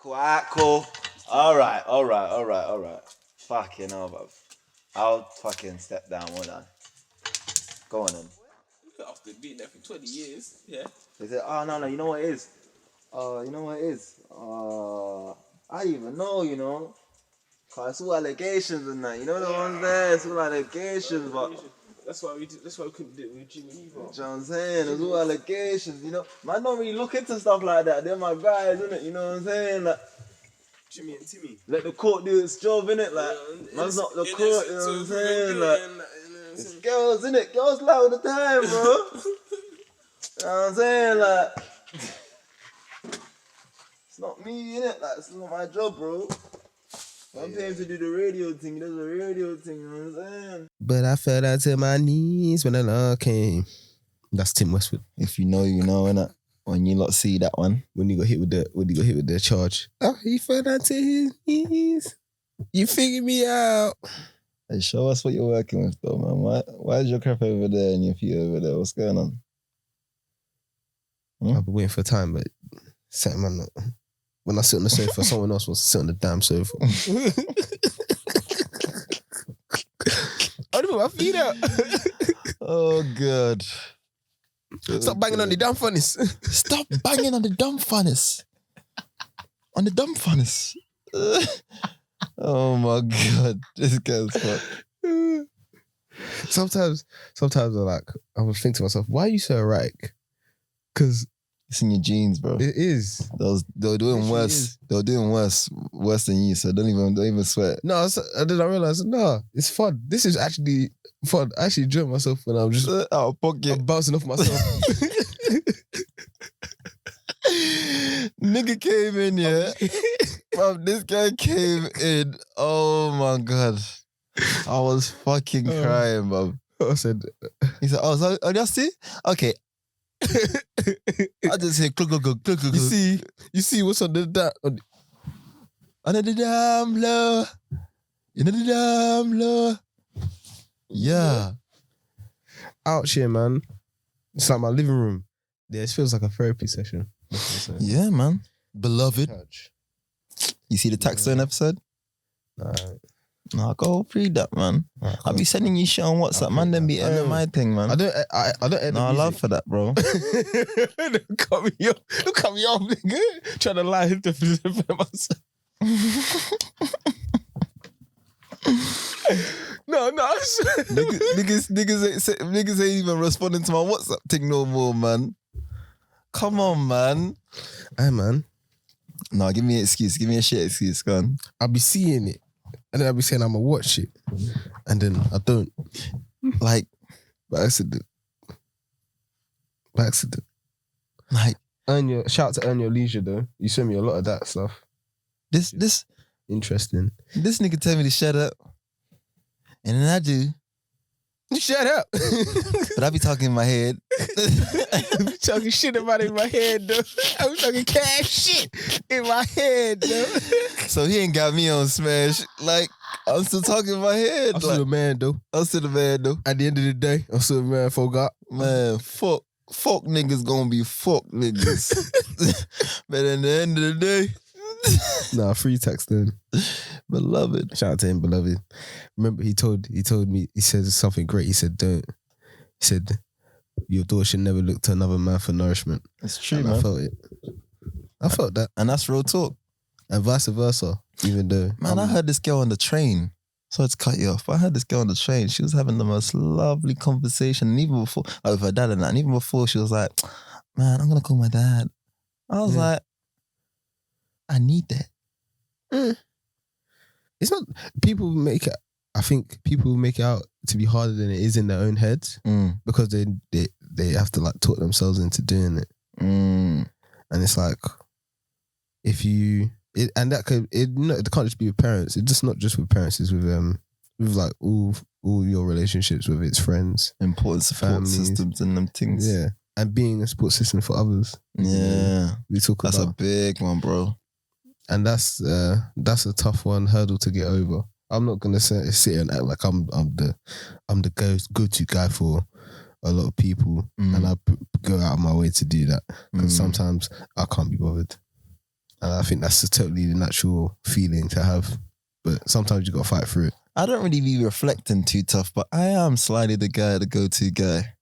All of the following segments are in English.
Cool. Alright. Fucking hell, bruv. I'll fucking step down, won't I? Go on then. After being there for 20 years, yeah. They said, oh, no, you know what it is? I even know, you know. Cause it's all allegations and that, you know the ones there, it's all allegations, but... That's why we couldn't do it with Jimmy either. You know what I'm saying? It's all allegations, you know. Man don't really look into stuff like that. They're my guys, innit? You know what I'm saying? Like, Jimmy and Timmy. let the court do its job, innit? Like, man's not the court, you know what I'm saying? Like, it's girls, innit? Girls lie all the time, bro. You know what I'm saying? Like, it's not me, innit? Like, it's not my job, bro. I'm paying to do the radio thing. He does the radio thing, you know what I'm saying? But I fell down to my knees when the law came. That's Tim Westwood. If you know, you know, innit? When you lot see that one. When he got hit with the charge. Oh, he fell down to his knees. You figured me out. Hey, show us what you're working with, though, man. Why is your crap over there and your feet over there? What's going on? I've been waiting for time, but something man. When I sit on the sofa, someone else wants to sit on the damn sofa. I don't put my feet out. Oh, God. Stop banging on the dumb funness. Stop banging on the dumb funness. On the dumb funness. Oh, my God. This guy's fucked. Sometimes I would think to myself, why are you so erratic? Because it's in your genes, bro. It is. They were doing worse. They were doing worse than you. So don't even sweat. No, then I realized, no, it's fun. This is actually fun. I actually enjoy myself when I'm just out of pocket. I'm bouncing off myself. Nigga came in, yeah. Bro, this guy came in. Oh my God, I was fucking crying, bro. I said, he said, "Oh, so that's it? Okay." I just say click. You see what's on the under the damn law. Under the damn law. Yeah. Ouch here, man. It's like my living room. Yeah, it feels like a therapy session. Yeah, man. Beloved. You see the Taxstone episode? Nah, go read that, man. Right, I'll be sending you shit on WhatsApp, man. Then be airing my thing, man. I don't. No, I love for that, bro. Don't cut me off, nigga. Trying to lie to defend myself. No. Niggas ain't even responding to my WhatsApp thing no more, man. Come on, man. Hey, man. No, give me an excuse. Give me a shit excuse, go on. I'll be seeing it. And then I'll be saying I'm gonna watch it. And then I don't. Like, by accident. Like, shout out to Earn Your Leisure, though. You sent me a lot of that stuff. This interesting. This nigga tell me to shut up. And then I do. Shut up. But I be talking in my head. I be talking shit about it in my head, though. I be talking cash shit in my head, though. So he ain't got me on smash. Like, I'm still talking in my head. I'm still a man, though. I'm still a man, though. At the end of the day, I'm still a man, forgot. Man, fuck niggas gonna be fuck niggas. But at the end of the day... Nah, free text then. Beloved. Shout out to him, beloved. Remember, he told me, he said something great. He said, he said, your daughter should never look to another man for nourishment. It's true, and man. I felt it. I felt that. And that's real talk. And vice versa, even though... Man, I heard this girl on the train. Sorry to cut you off, but I heard this girl on the train. She was having the most lovely conversation. And even before, like with her dad and that, and even before she was like, man, I'm going to call my dad. I was like, I need that. It's not... People make it... I think people make it out to be harder than it is in their own heads because they have to like talk themselves into doing it. And it's like, if you... it can't just be with parents. It's just not just with parents. It's with like all your relationships with its friends. Important support families, systems and them things. Yeah. And being a support system for others. Yeah. We talk That's about... a big one, bro. And that's a tough hurdle to get over. I'm not gonna sit here and act like I'm the go-to guy for a lot of people, and I go out of my way to do that because sometimes I can't be bothered. And I think that's totally the natural feeling to have. But sometimes you got to fight through it. I don't really be reflecting too tough, but I am slightly the go-to guy.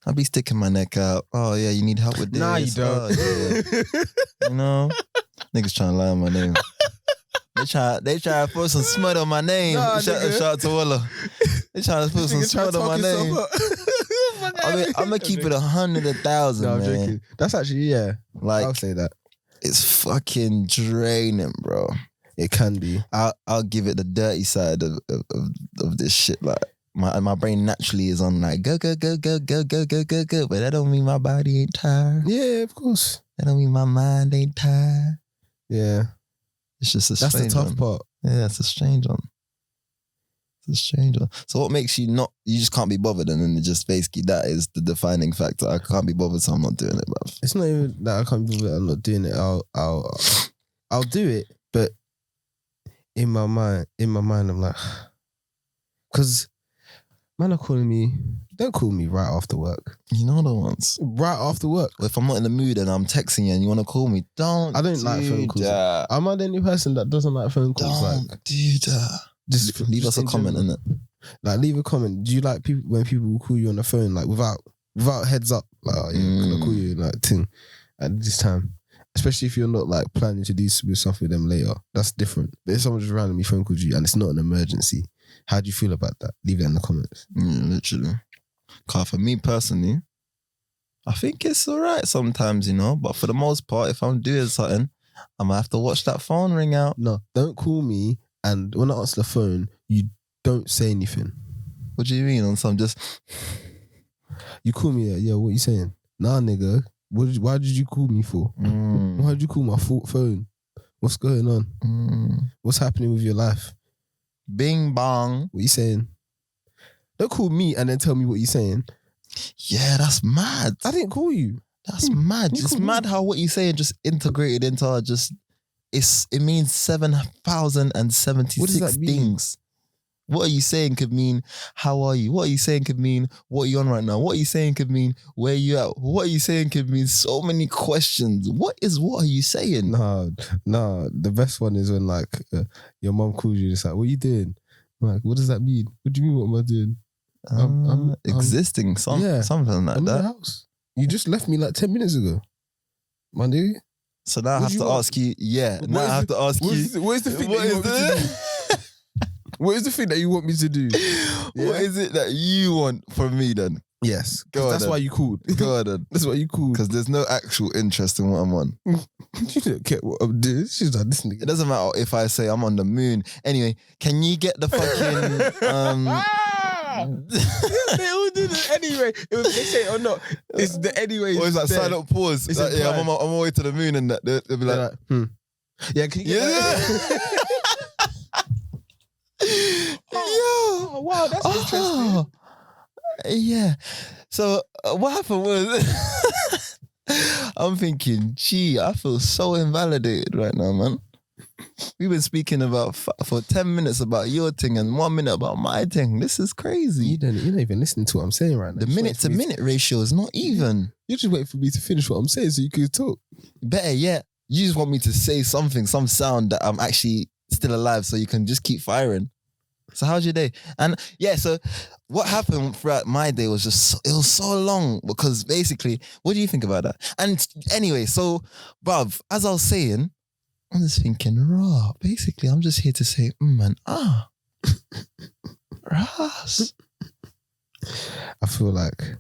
I'll be sticking my neck out. Oh, yeah, you need help with this? Nah, you don't. Oh, yeah. You know? Niggas trying to lie on my name. They try to put some smut on my name. Nah, shout out to Walla. They trying to put some smut on my name. I'm going to keep it 100, 1,000, no, I'm man. joking. That's actually, yeah. Like, I'll say that. It's fucking draining, bro. It can be. I'll give it the dirty side of this shit. Like my brain naturally is on like go, but that don't mean my body ain't tired. Yeah, of course. That don't mean my mind ain't tired. Yeah. It's just a That's strange the tough one. part. Yeah, it's a strange one. It's a strange one. So what makes you you just can't be bothered, and then it just basically that is the defining factor. I can't be bothered, so I'm not doing it, bruv. It's not even that I can't be bothered, I'm not doing it. I'll do it, but in my mind, I'm like, because man are calling me, don't call me right after work. You know the ones. Right after work. If I'm not in the mood and I'm texting you and you want to call me, I don't like phone calls. That. I'm not the only person that doesn't like phone calls. Don't do that. Just leave us a comment, innit? Like, leave a comment. Do you like people when people will call you on the phone, like without heads up? Like, oh, yeah, can I call you like thing at this time? Especially if you're not like planning to do something with them later. That's different. But if someone just randomly phone calls you and it's not an emergency, how do you feel about that? Leave it in the comments. Yeah, literally. Cause for me personally, I think it's alright sometimes, you know. But for the most part, if I'm doing something, I'm gonna have to watch that phone ring out. No, don't call me. And when I answer the phone, you don't say anything. What do you mean? On some just... You call me, yeah, what you saying? Nah, nigga. Why did you call me for? Why did you call my phone? What's going on? What's happening with your life? Bing bong. What you saying? Don't call me and then tell me what you're saying. Yeah, that's mad. I didn't call you. That's mad. It's mad how what you saying just integrated into our just... It means 7,076 things. What are you saying could mean, how are you? What are you saying could mean, what are you on right now? What are you saying could mean, where are you at? What are you saying could mean so many questions. What are you saying? Nah. The best one is when like your mom calls you, it's like, what are you doing? I'm like, what does that mean? What do you mean, what am I doing? I'm existing, something like I'm that. in the house. You just left me like 10 minutes ago. My dude. So now I have to ask you, now I have to ask you. What is the thing that you want me to do? What is the thing that you want me to do? Yeah? What is it that you want from me then? Yes. Go on that's then. why you called. Go on then. That's why you called. Because there's no actual interest in what I'm on. You don't get what I'm doing. She's like, listen. It doesn't matter if I say I'm on the moon. Anyway, can you get the fucking... They all do this anyway. It was they say it or not. It's the anyway. Or is that there. silent pause? It's Like, yeah, I'm implied. on my way to the moon and that. They'll be like... Yeah, can you get that? Oh, wow, that's interesting. Yeah. So what happened was... I'm thinking, gee, I feel so invalidated right now, man. We've been speaking about for 10 minutes about your thing and 1 minute about my thing. This is crazy. You're not even listening to what I'm saying right now. The minute to minute ratio is not even. You're just waiting for me to finish what I'm saying so you can talk. Better yet, you just want me to say something, some sound that I'm actually still alive so you can just keep firing. So how's your day? And yeah, so what happened throughout my day was it was so long because basically, what do you think about that? And anyway, so bruv, as I was saying, I'm just thinking, basically, I'm just here to say, and Ras. I feel like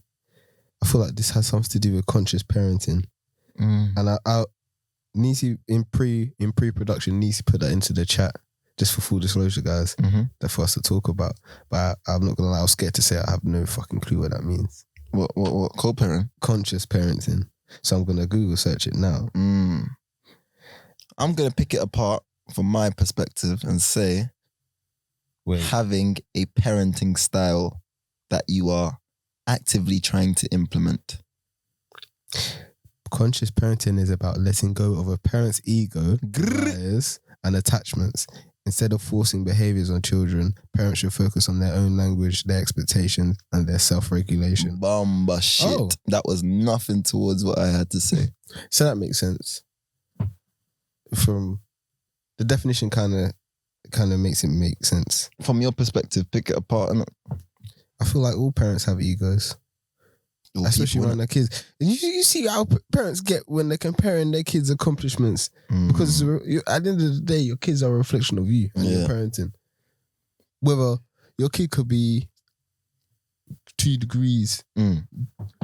this has something to do with conscious parenting. And I Nisi in pre-production, Nisi put that into the chat just for full disclosure, guys. That for us to talk about. But I'm not gonna lie, I was scared to say I have no fucking clue what that means. What co-parent? Conscious parenting. So I'm gonna Google search it now. I'm going to pick it apart from my perspective and say having a parenting style that you are actively trying to implement. Conscious parenting is about letting go of a parent's ego, desires, and attachments. Instead of forcing behaviors on children, parents should focus on their own language, their expectations, and their self-regulation. Bamba shit. Oh. That was nothing towards what I had to say. So that makes sense. from the definition kind of makes it make sense. From your perspective, pick it apart. And I feel like all parents have egos. Especially around their kids. You see how parents get when they're comparing their kids' accomplishments. Because at the end of the day, your kids are a reflection of you and your parenting. Whether your kid could be 2 degrees,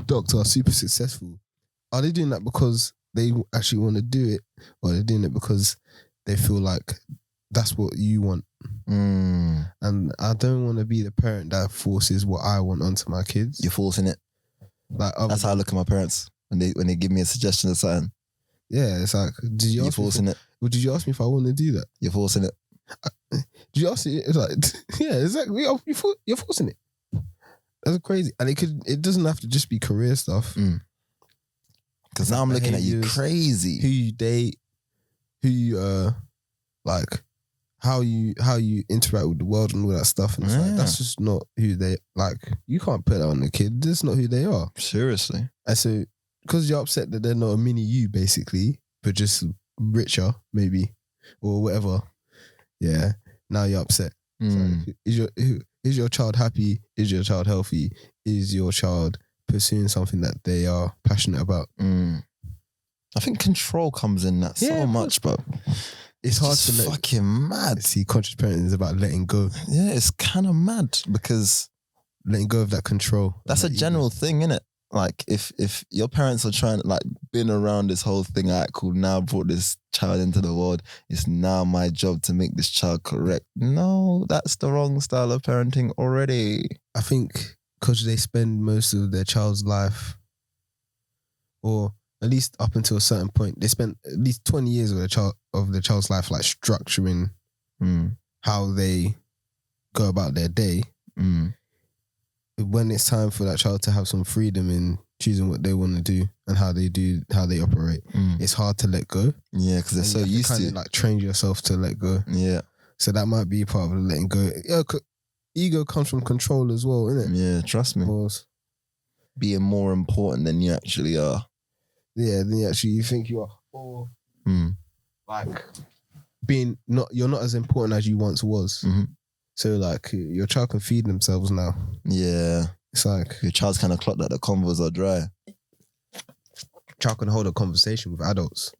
doctor, super successful. Are they doing that because they actually want to do it? Or are they doing it because they feel like that's what you want? And I don't want to be the parent that forces what I want onto my kids. You're forcing it. Like that's how I look at my parents when they give me a suggestion or something. Yeah, it's like, you're forcing it. Well, did you ask me if I want to do that? You're forcing it. Did you ask me? It's like, yeah, exactly. You're forcing it. That's crazy, and it doesn't have to just be career stuff. Because now I'm looking at you crazy. Who you date, who you like, how you interact with the world and all that stuff. And it's like, that's just not who they like. You can't put that on the kid. That's not who they are. Seriously. And so, because you're upset that they're not a mini you, basically, but just richer, maybe, or whatever. Yeah. Now you're upset. So, is your child happy? Is your child healthy? Is your child pursuing something that they are passionate about? I think control comes in that so much, bro. It's hard to let. Fucking mad. See, conscious parenting is about letting go. Yeah, it's kind of mad because letting go of that control. That's a general thing, innit? Like if your parents are trying to like been around this whole thing, alright, cool, now brought this child into the world, it's now my job to make this child correct. No, that's the wrong style of parenting already. I think because they spend most of their child's life, or at least up until a certain point, they spend at least 20 years of their child's life like structuring how they go about their day. When it's time for that child to have some freedom in choosing what they want to do and how they operate, it's hard to let go. Yeah, because they're so used to like train yourself to let go. Yeah. So that might be part of the letting go. Yeah, ego comes from control as well, innit? Yeah, trust me. Being more important than you actually are. Yeah, than you think you are. Or like you're not as important as you once was. So like your child can feed themselves now. Yeah. It's like your child's kind of clocked that the convos are dry. Child can hold a conversation with adults.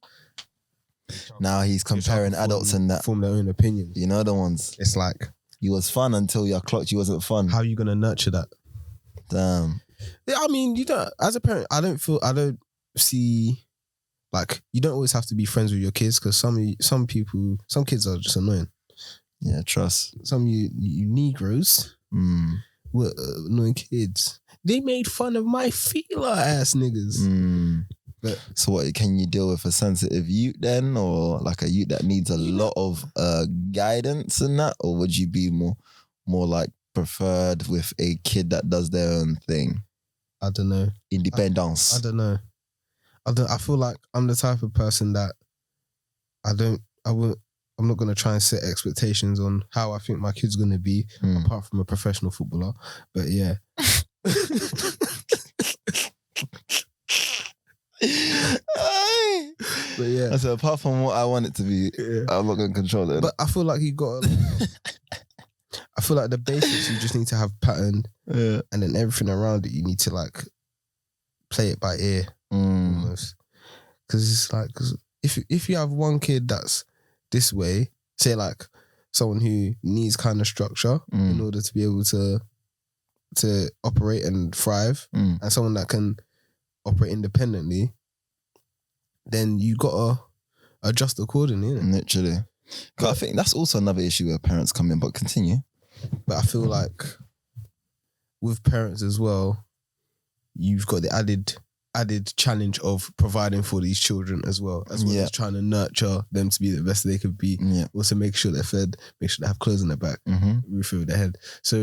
Now he's comparing adults and that. Form their own opinions. You know the ones. It's like you was fun until you clocked you wasn't fun. How are you gonna nurture that? Damn. Yeah, I mean, you don't as a parent, I don't see like you don't always have to be friends with your kids because some kids are just annoying. Yeah, trust. Some you Negroes were annoying kids. They made fun of my feeler ass niggas. But, so what, can you deal with a sensitive youth then, or like a youth that needs a lot of guidance in that, or would you be more like preferred with a kid that does their own thing? I don't know. Independence. I don't know. I feel like I'm the type of person that I'm not going to try and set expectations on how I think my kid's going to be, apart from a professional footballer. But yeah. But yeah. I said, apart from what I want it to be, I'm not going to control it. But I feel like I feel like the basics, you just need to have pattern, and then everything around it, you need to like play it by ear almost. Because it's like, if you have one kid that's this way, say like someone who needs kind of structure in order to be able to operate and thrive, and someone that can operate independently, then you gotta adjust accordingly, innit? Literally. But I think that's also another issue where parents come in, but continue. But I feel like with parents as well, you've got the added challenge of providing for these children as well as trying to nurture them to be the best they could be. Also make sure they're fed, make sure they have clothes on their back, roof over their head. So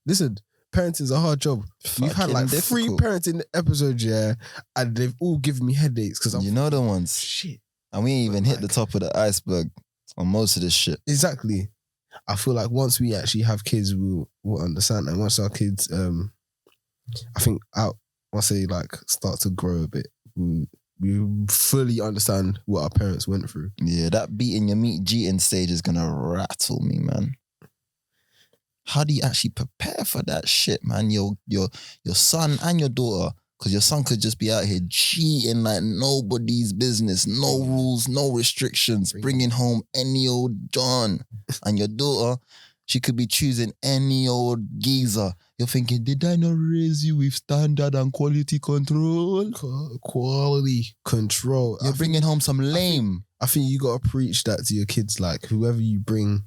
listen, parenting is a hard job. We've had like 3 parenting episodes, and they've all given me headaches because you know the ones. Shit. And we ain't even hit the top of the iceberg on most of this shit. Exactly. I feel like once we actually have kids, we'll understand. And once our kids, I think once they like start to grow a bit, we fully understand what our parents went through. Yeah, that beating your meat cheating stage is gonna rattle me, man. How do you actually prepare for that shit, man? Your son and your daughter, because your son could just be out here cheating like nobody's business, no rules, no restrictions, bringing home any old John, and your daughter, she could be choosing any old geezer. You're thinking, did I not raise you with standard and quality control? Quality control. You're bringing home some lame. I think you got to preach that to your kids. Like, whoever you bring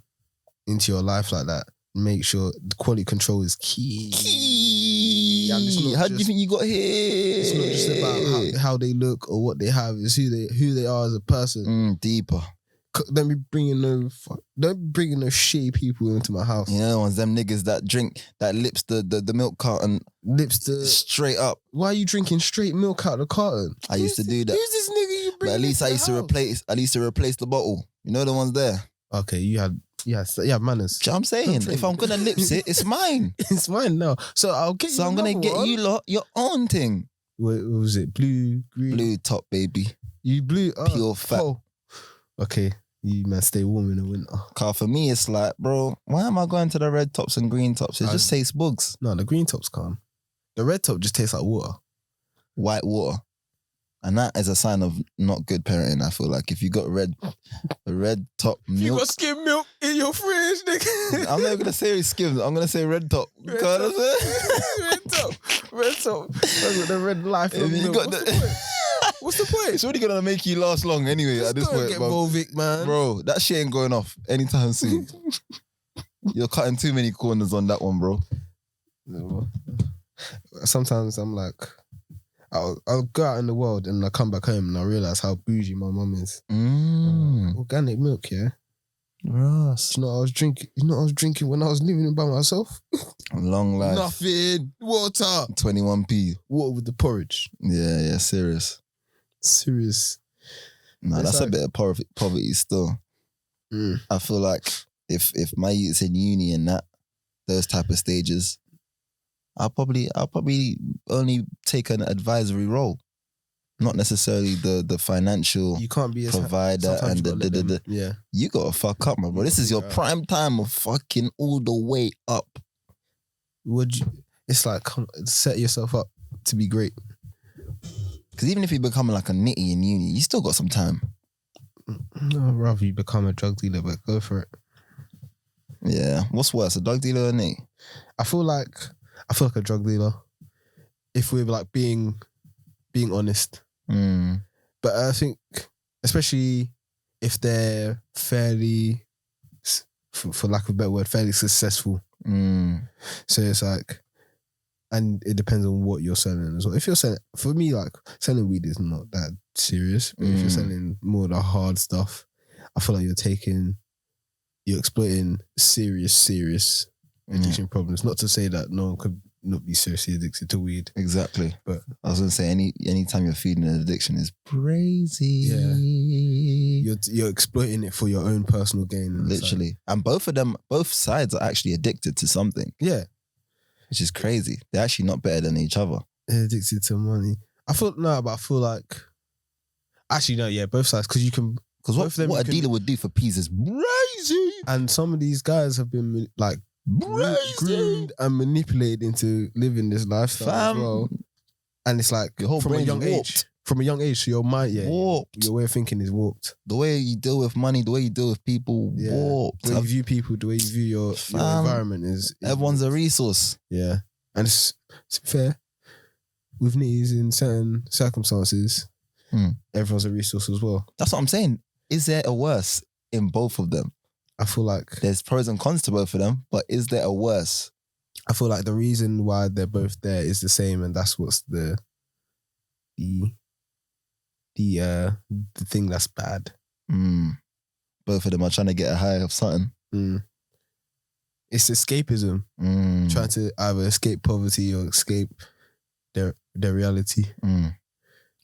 into your life like that, make sure the quality control is key. How do you think you got here? It's not just about how they look or what they have. It's who they are as a person. Deeper. Don't be bringing no shitty people into my house. You know, ones them niggas that drink, that lips the milk carton. Straight up. Why are you drinking straight milk out of the carton? I used to do that. Who's this nigga you bring? But at least I used to replace the bottle. You know the ones there. Okay, you had manners. Do you know what I'm saying? If I'm gonna lips it, it's mine. It's mine now. So I'll get you. So I'm gonna get you lot your own thing. What was it? Blue, green? Blue top, baby. You blue? Pure fat. Oh. Okay. You man stay warm in the winter. Cause for me, it's like, bro, why am I going to the red tops and green tops? It just tastes bugs. No, the green tops calm. The red top just tastes like water. White water. And that is a sign of not good parenting, I feel like. If you got a red top milk. You got skim milk in your fridge, nigga. I'm not going to say skim. I'm going to say red top. Red top. Red top. That's what the red life of milk. What's the point? It's really going to make you last long anyway at this point. Get Volvic, man. Bro, that shit ain't going off anytime soon. You're cutting too many corners on that one, bro. Sometimes I'm like, I'll go out in the world and I come back home and I realise how bougie my mum is. Organic milk, yeah? Ross. You know what I was drinking when I was living by myself? Long life. Nothing. Water. 21p. Water with the porridge. Yeah, serious. No, that's like a bit of poverty still. I feel like if my youth's in uni and those type of stages, I'll probably only take an advisory role, not necessarily the financial. You can't be a provider and the. Yeah, you gotta fuck up, man, bro. This is your prime time of fucking all the way up. It's like set yourself up to be great. Because even if you become like a nitty in uni, you still got some time. I'd rather you become a drug dealer, but go for it. Yeah, what's worse, a drug dealer or a nitty? I feel like a drug dealer. If we're like being honest. But I think, especially if they're fairly, for lack of a better word, fairly successful. So it's like, and it depends on what you're selling as well. If you're selling, for me, like selling weed is not that serious. But if you're selling more of the hard stuff, I feel like you're exploiting serious addiction problems. Not to say that no one could not be seriously addicted to weed. Exactly. But I was going to say, anytime you're feeding an addiction is crazy. Yeah. You're exploiting it for your own personal gain. Literally. And both sides are actually addicted to something. Yeah. Which is crazy. They're actually not better than each other. They're addicted to money. I feel like... Actually, no, yeah, both sides. Because you can... Because what a dealer would do for peas is crazy. And some of these guys have been like groomed and manipulated into living this lifestyle as well. And it's like your whole from a young age. From a young age, so your mind, warped. Your way of thinking is warped. The way you deal with money, the way you deal with people, warped. The way you view people, the way you view your environment is everyone's a resource. Yeah. And it's fair. With needs in certain circumstances, everyone's a resource as well. That's what I'm saying. Is there a worse in both of them? I feel like there's pros and cons to both of them, but is there a worse? I feel like the reason why they're both there is the same, and that's what's the thing that's bad. Both of them are trying to get a high of something. It's escapism. Trying to either escape poverty or escape their reality.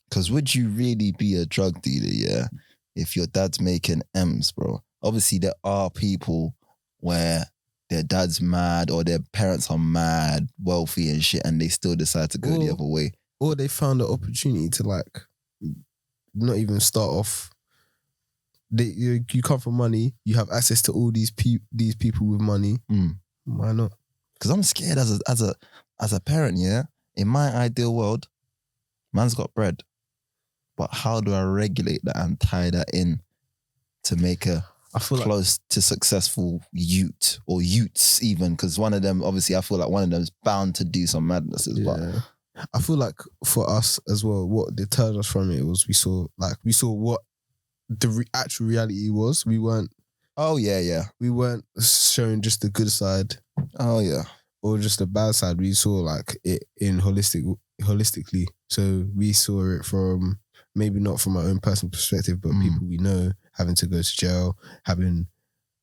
Because would you really be a drug dealer, if your dad's making M's, bro? Obviously, there are people where their dad's mad or their parents are mad, wealthy and shit, and they still decide to go the other way. Or they found the opportunity to like not even start off. You come from money. You have access to all these people with money. Why not? Because I'm scared as a parent. Yeah, in my ideal world, man's got bread, but how do I regulate that and tie that in to make a close to successful youth or youths even? Because one of them, obviously, I feel like one of them is bound to do some madnesses. Yeah. But I feel like for us as well, what deterred us from it was we saw what the actual reality was. We weren't. Oh yeah. We weren't showing just the good side. Oh yeah. Or just the bad side. We saw like it in holistically. So we saw it from maybe not from our own personal perspective, but people we know having to go to jail, having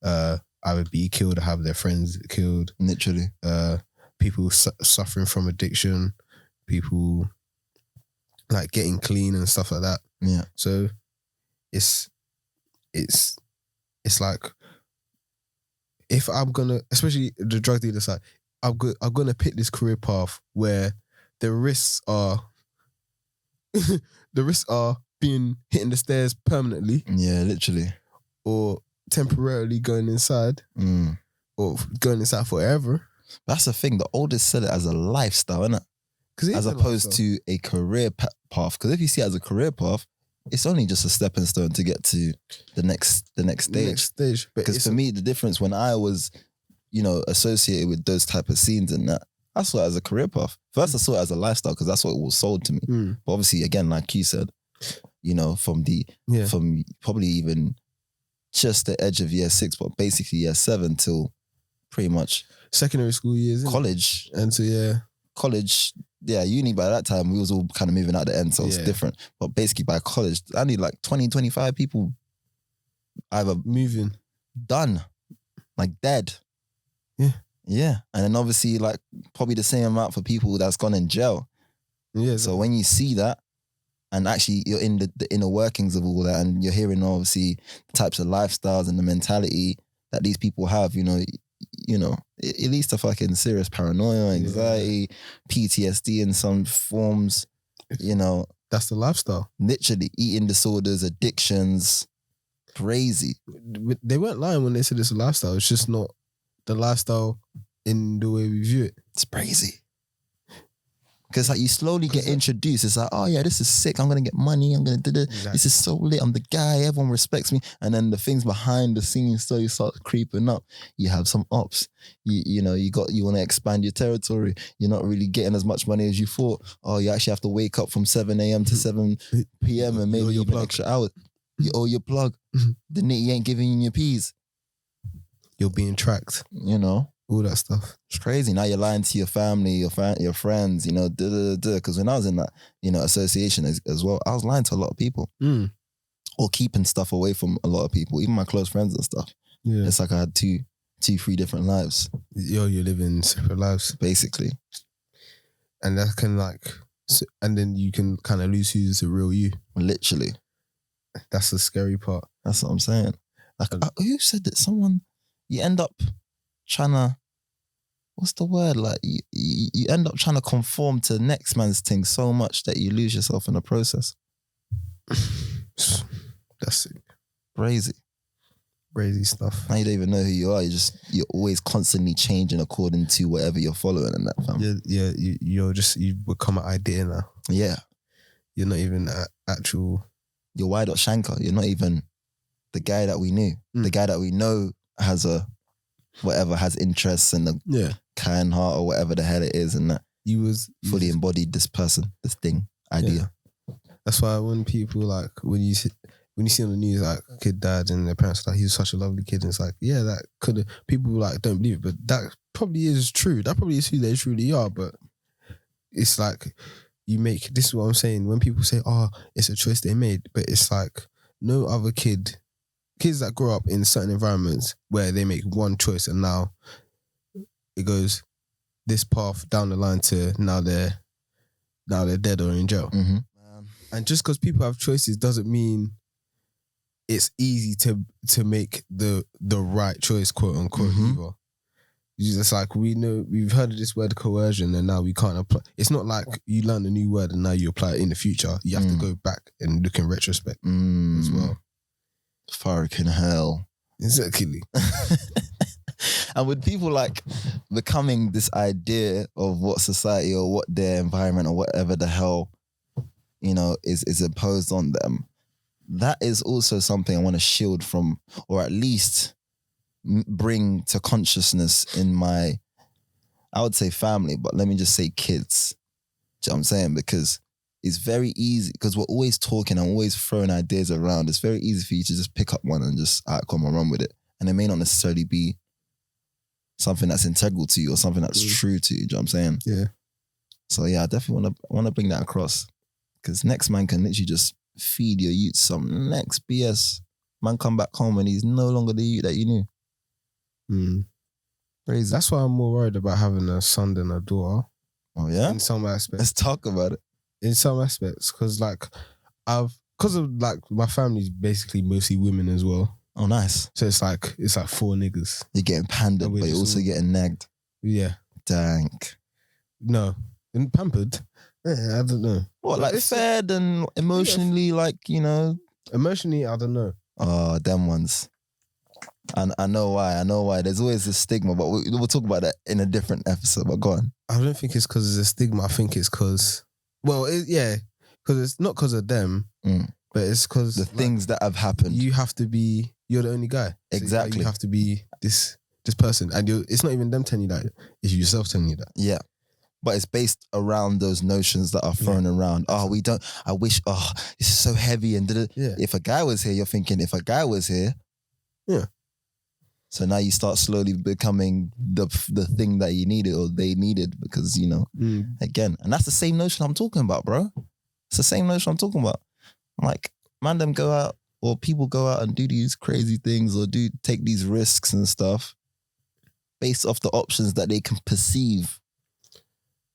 either be killed or have their friends killed. Literally. People suffering from addiction, people like getting clean and stuff like that. Yeah. So it's like, if I'm gonna, especially the drug dealer side, I'm gonna pick this career path where the risks are being hitting the stairs permanently. Yeah, literally. Or temporarily going inside. Or going inside forever. That's the thing. The oldest sell it as a lifestyle, innit? As opposed to a career path. Because if you see it as a career path, it's only just a stepping stone to get to the next stage. Because for me, the difference when I was, associated with those type of scenes and that, I saw it as a career path. First, I saw it as a lifestyle because that's what it was sold to me. But obviously, again, like you said, from probably even just the edge of year 6, but basically year 7 till pretty much secondary school years, college. And so college. Yeah, uni by that time, we was all kind of moving out the end, so it's different. But basically by college, I need like 20, 25 people either moving, done, like dead. Yeah. Yeah. And then obviously like probably the same amount for people that's gone in jail. Yeah. So when you see that, and actually you're in the inner workings of all that, and you're hearing obviously the types of lifestyles and the mentality that these people have, it leads to fucking serious paranoia, anxiety, PTSD in some forms, That's the lifestyle. Literally, eating disorders, addictions, crazy. They weren't lying when they said it's a lifestyle. It's just not the lifestyle in the way we view it. It's crazy. Because like you slowly get introduced. It's like, oh yeah, this is sick. I'm going to get money. I'm going to do this. Exactly. This is so lit. I'm the guy. Everyone respects me. And then the things behind the scenes slowly start creeping up. You have some ops. You want to expand your territory. You're not really getting as much money as you thought. Oh, you actually have to wake up from 7 a.m. to 7 p.m. and maybe even extra hours. You owe your plug. The nitty ain't giving you your peas. You're being tracked. All that stuff. It's crazy. Now you're lying to your family, your friends, because when I was in that, association as well, I was lying to a lot of people. Or keeping stuff away from a lot of people, even my close friends and stuff. Yeah. It's like I had 3 different lives. You're living separate lives. Basically. And that can and then you can kind of lose who's the real you. Literally. That's the scary part. That's what I'm saying. Like, who said that you end up trying to, what's the word? Like you end up trying to conform to the next man's thing so much that you lose yourself in the process. That's it. Crazy stuff. Now you don't even know who you are. You're always constantly changing according to whatever you're following in that family. Yeah. You've become an idea now. Yeah. You're not even actual. You're Wide Up Shanker. You're not even the guy that we knew. The guy that we know has interests and a kind heart or whatever the hell it is, and that you fully embodied this person, this thing, idea. Yeah. That's why when people when you see on the news like a kid died and their parents are like, he was such a lovely kid, and it's like, yeah, that could have, people don't believe it, but that probably is true. That probably is who they truly are. But it's like this is what I'm saying, when people say, oh, it's a choice they made, but it's like no other kids that grow up in certain environments where they make one choice and now it goes this path down the line to now they're dead or in jail. Mm-hmm. And just because people have choices doesn't mean it's easy to make the right choice, quote unquote, either. It's just like we've heard of this word coercion and now we can't apply. It's not like you learn a new word and now you apply it in the future. You have to go back and look in retrospect as well. Fucking hell. Exactly. And with people like becoming this idea of what society or what their environment or whatever the hell, you know, is imposed on them, that is also something I want to shield from, or at least bring to consciousness in my, I would say family, but let me just say kids. Do you know what I'm saying? Because it's very easy, because we're always talking and always throwing ideas around. It's very easy for you to just pick up one and just come and run with it. And it may not necessarily be something that's integral to you or something that's true to you. Do you know what I'm saying? Yeah. So yeah, I definitely want to bring that across, because next man can literally just feed your youth some next BS. Man come back home and he's no longer the youth that you knew. Crazy. That's why I'm more worried about having a son than a daughter. Oh yeah? In some aspects. Let's talk about it. In some aspects, because like because of like my family's basically mostly women as well. Oh nice. So it's like 4 niggas. You're getting pandered, but you're also getting nagged. Yeah. Dang. No. And pampered. Yeah, I don't know. What, like fed and emotionally, like, you know? Emotionally, I don't know. Oh, them ones. And I know why. There's always a stigma, but we'll talk about that in a different episode. But go on. I don't think it's because there's a stigma. I think it's because, because it's not because of them, but it's because the things that have happened. You have to be. You're the only guy. Exactly. So you have to be this person, and it's not even them telling you that. It's yourself telling you that. Yeah. But it's based around those notions that are thrown around. Oh, we don't. I wish. Oh, this is so heavy. And if a guy was here, you're thinking, if a guy was here. Yeah. So now you start slowly becoming the thing that you needed or they needed, because, you know, again, and that's the same notion I'm talking about, bro. It's the same notion I'm talking about. Like, man, them go out, or people go out and do these crazy things or take these risks and stuff based off the options that they can perceive.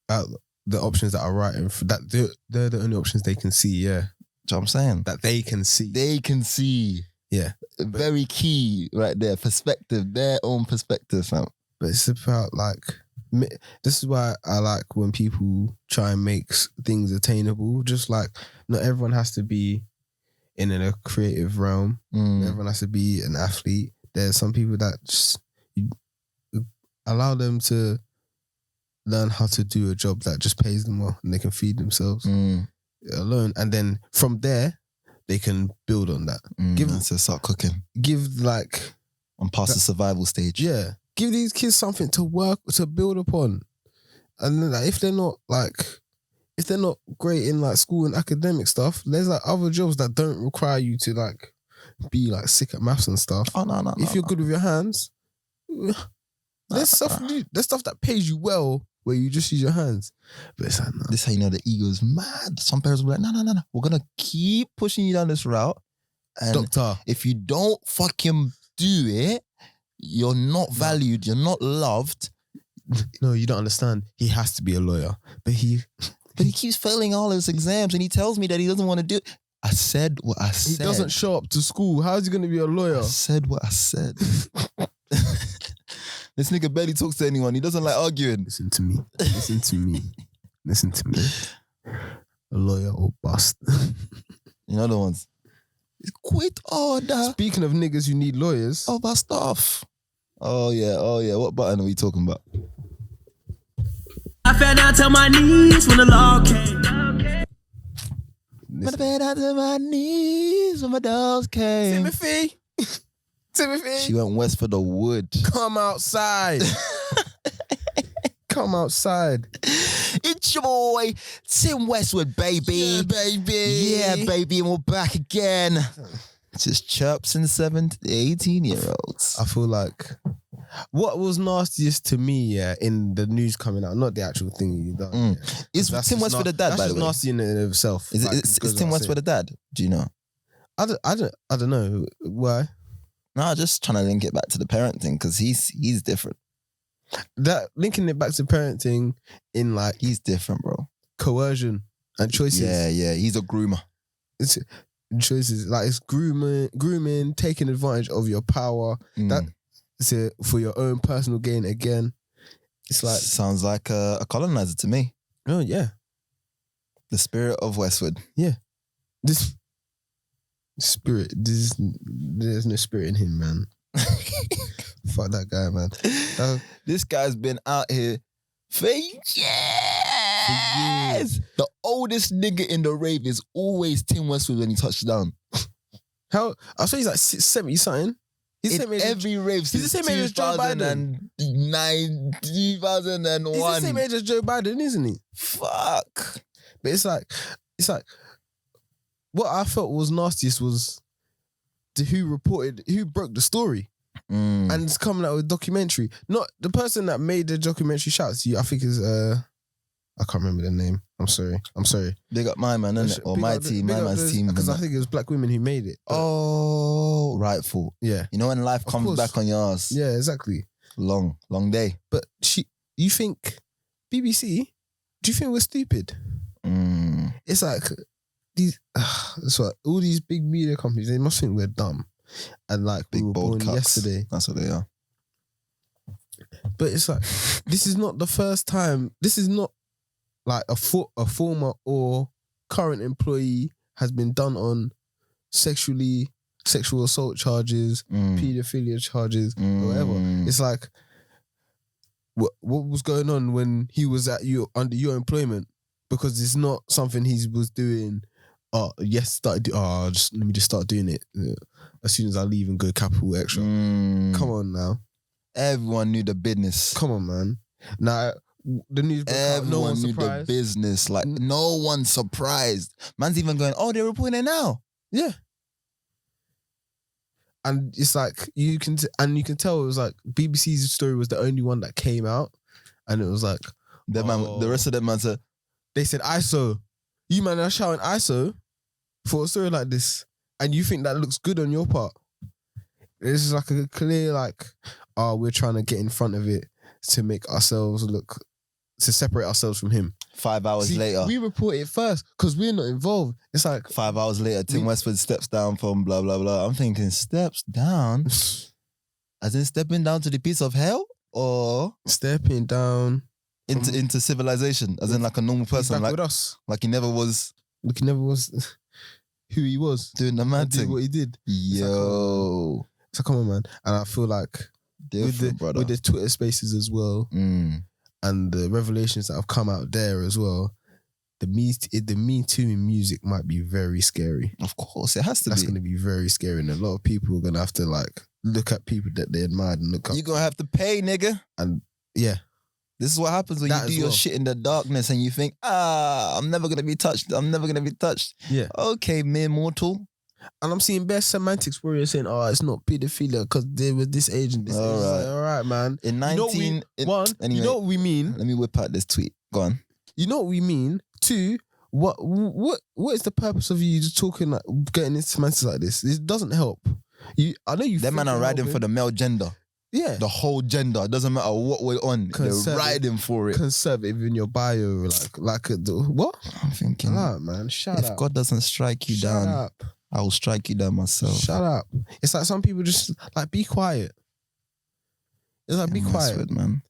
The options that are right, and that they're the only options they can see. Yeah. Do you know what I'm saying? That they can see. They can see. Yeah. Very key right there. Perspective, their own perspective, fam. But it's about like, this is why I like when people try and make things attainable. Just like, not everyone has to be in a creative realm. Everyone has to be an athlete. There's some people that just allow them to learn how to do a job that just pays them well and they can feed themselves alone. And then from there, they can build on that. So start cooking. Give like... And past the survival stage. Yeah. Give these kids something to build upon. And then like, if they're not great in like school and academic stuff, there's like other jobs that don't require you to like be like sick at maths and stuff. Oh, no. If you're good with your hands, there's stuff that pays you well where you just use your hands. But it's like, no. This is how you know the ego is mad. Some parents will be like, no. We're going to keep pushing you down this route. And Doctor, if you don't fucking do it, you're not valued. You're not loved. No, you don't understand. He has to be a lawyer. But he keeps failing all his exams and he tells me that he doesn't want to do it. I said what I said. He doesn't show up to school. How is he going to be a lawyer? I said what I said. This nigga barely talks to anyone. He doesn't like arguing. Listen to me. A lawyer or bust. You know the ones. Quit order. Speaking of niggas who need lawyers. Over stuff. Oh yeah. What button are we talking about? I fell down to my knees when the law came. I fell down to my knees when my dogs came. Timothy. She went west for the wood. Come outside. Come outside. It's your boy, Tim Westwood, baby. Yeah, baby. Yeah, baby. And we're back again. Just chirps and 18-year-olds. I feel like what was nastiest to me, in the news coming out, not the actual thing you done. Is Tim Westwood a dad, by the way? That's nasty in and of itself. Is Tim Westwood a dad? Do you know? I don't know. Why? No, just trying to link it back to the parent thing, because he's different. That linking it back to parenting in like he's different, bro. Coercion and choices. Yeah. He's a groomer. It's choices like it's grooming, taking advantage of your power. for your own personal gain again. It's like sounds like a colonizer to me. Oh yeah, the spirit of Westwood. Yeah, this spirit. There's no spirit in him, man. Fuck that guy, man. This guy's been out here for years. The oldest nigga in the rave is always Tim Westwood when he touched down. How? I saw he's like 70 something. He's in every rave since 2009, 2001. He's the same age as Joe Biden, isn't he? Fuck. But it's like what I felt was nastiest was who broke the story. And it's coming out with a documentary. Not the person that made the documentary shouts to you. I think is I can't remember the name. I'm sorry. Big up my man, innit? Or my team, my man's team. Because I think it was black women who made it. Oh, rightful. Yeah. You know when life comes back on your ass. Yeah, exactly. Long day. But you think BBC? Do you think we're stupid? It's like it's like all these big media companies. They must think we're dumb. And like big we were bold born cucks. yesterday. That's what they are. But it's like this is not the first time. This is not like a former or current employee has been done on sexual assault charges, paedophilia charges, or whatever. It's like what was going on when he was under your employment, because it's not something he was doing. Let me just start doing it as soon as I leave and go capital extra. Come on now. Everyone knew the business. Come on, man. Now, the news broke out, no one knew surprised. the business. Like, no one surprised. Man's even going, oh, they're reporting it now. Yeah. And it's like, you can tell it was like, BBC's story was the only one that came out. And it was like, the rest of them man said, they said ISO. You man are shouting ISO for a story like this. And you think that looks good on your part. This is like a clear, like, we're trying to get in front of it to make ourselves look, to separate ourselves from him. 5 hours later. We report it first because we're not involved. It's like 5 hours later, Tim Westwood steps down from blah, blah, blah. I'm thinking, steps down? As in stepping down to the piece of hell? Or stepping down into civilization? As in like a normal person. Back like with us. Like he never was. Like he never was who he was. Doing the mad thing. What he did. Yo. So come on, man. And I feel like with the Twitter spaces as well, and the revelations that have come out there as well, the Me Too in music might be very scary. Of course, it has to be. That's going to be very scary, and a lot of people are going to have to like look at people that they admired and look up. You're going to have to pay, nigga. And yeah. This is what happens when you do your shit in the darkness and you think, I'm never going to be touched. I'm never going to be touched. Yeah. Okay, mere mortal. And I'm seeing best semantics where you're saying, it's not pedophilia because they were this age and this age. Like, all right, man. In 19... you know what we mean? Let me whip out this tweet. Go on. You know what we mean? Two, what is the purpose of you talking, like, getting into semantics like this? This doesn't help. I know you. Them man are riding for the male gender. Yeah. The whole gender. It doesn't matter what we're on. They're riding for it. Conservative in your bio. What? I'm thinking. Shut up, man. Shut up. If God doesn't strike you down, up. I will strike you down myself. Shut up. It's like some people just like, be quiet. It's like, be quiet. Westwood, man.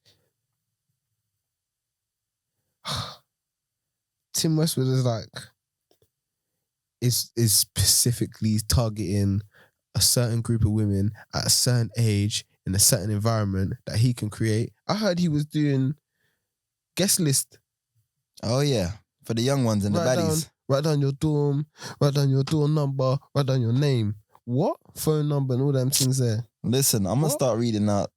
Tim Westwood is like, is specifically targeting a certain group of women at a certain age in a certain environment that he can create. I heard he was doing guest list. Oh yeah, for the young ones and the baddies. Write down your dorm, write down your door number, write down your name. What? Phone number and all them things there. Listen, I'm going to start reading out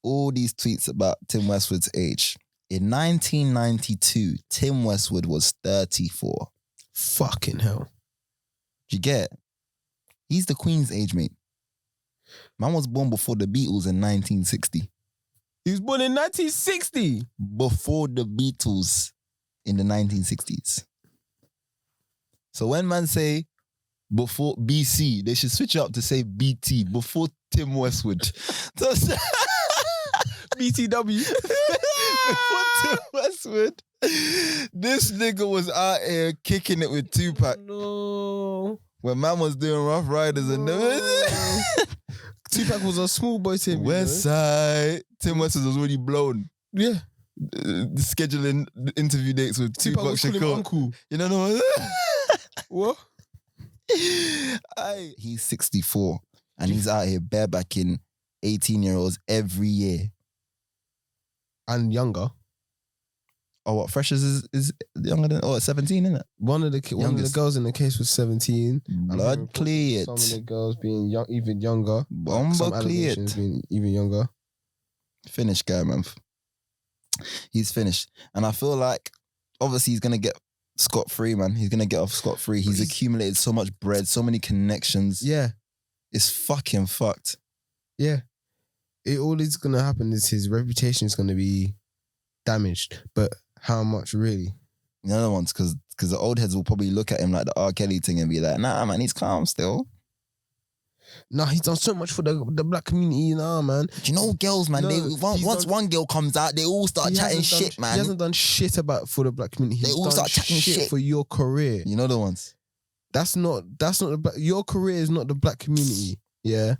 all these tweets about Tim Westwood's age. In 1992, Tim Westwood was 34. Fucking hell. Do you get? He's the Queen's age, mate. Man was born before the Beatles in 1960. He was born in 1960? Before the Beatles in the 1960s. So when man say before BC, they should switch it up to say BT, before Tim Westwood. BTW. Before Tim Westwood, this nigga was out here kicking it with Tupac. No. When man was doing Rough Riders and Tupac was a small boy to him. West Side. Tim Westwood was already blown. Yeah. Scheduling interview dates with Tupac Tupac was calling him Shakur. uncle. You know what? What? He's 64 and he's out here barebacking 18-year-olds every year. And younger. Oh, what? Freshers is younger than 17, isn't it? One of the girls in the case was 17. Blood cleared. Some of the girls being even younger. Bomba some cleared. allegations being even younger. Finished guy, man. He's finished. And I feel like obviously he's gonna get scot-free, man. He's gonna get off scot-free. He's accumulated so much bread, so many connections. Yeah. It's fucking fucked. Yeah. All that's gonna happen is his reputation is gonna be damaged. But how much really? The other ones, because the old heads will probably look at him like the R. Kelly thing and be like, nah, man, he's calm still. Nah, he's done so much for the black community, man. Do you know girls, man? No, once one girl comes out, they all start chatting shit, man. He hasn't done shit for the black community. They all start chatting shit for your career. You know the ones. That's not your career is not the black community. Yeah.